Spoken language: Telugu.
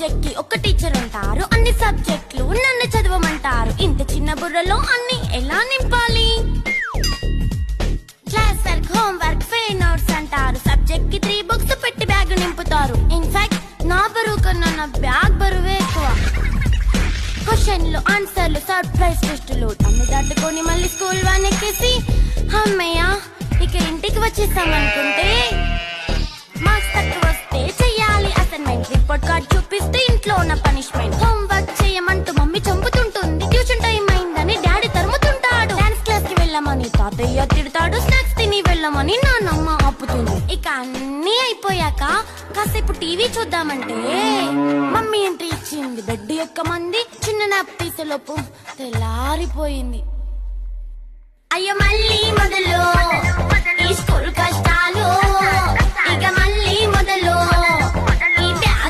సబ్జెక్ట్ కి ఒక టీచర్ ఉంటారు, అన్ని సబ్జెక్టులు నన్ను చదవమంటారు. ఇంత చిన్న బుర్రలో అన్ని ఎలా నింపాలి? Class work, home work, fair notes అంటారు. సబ్జెక్ట్ కి 3 బుక్స్ పెట్టి బ్యాగ్ నింపుతారు. ఇన్ఫాక్ట్ నా బరువు కన్నా నా బ్యాగ్ బరువే ఎక్కువ. క్వశ్చన్లు, ఆన్సర్లు, సర్ప్రైజ్ టెస్టులు అన్ని దాటుకొని మళ్ళీ స్కూల్ వాన్ ఎక్కేసి అమ్మయ్య ఇక ఇంటికి వచ్చేసామనుకుంటే మార్క్స్ తక్కువ వస్తే చెయ్యాలి అసైన్మెంట్. రిపోర్ట్ కార్డ్ చూపిస్తే ఇంట్లో ఉన్న పనిష్మెంట్. హోమ్ వర్క్ చేయమంటూ మమ్మీ చంపుతుంటుంది. ట్యూషన్ టైం అయిందని డాడీ తరుముతుంటాడు. డాన్స్ క్లాస్ కి వెళ్ళమని తాతయ్య తిడతాడు. స్నాక్స్ తిని వెళ్ళమని నాన్నమ్మ ఆపుతుంది. ఇక అన్నీ అయిపోయాక కాసేపు టీవీ చూద్దామంటే మమ్మీ ఎంట్రీ ఇచ్చింది. బెడ్ యొక్క మంది చిన్న నాప్ తీసేలోపు తెల్లారిపోయింది. అయ్యో మళ్ళీ మొదలు ఈ స్కూల్ కష్టం.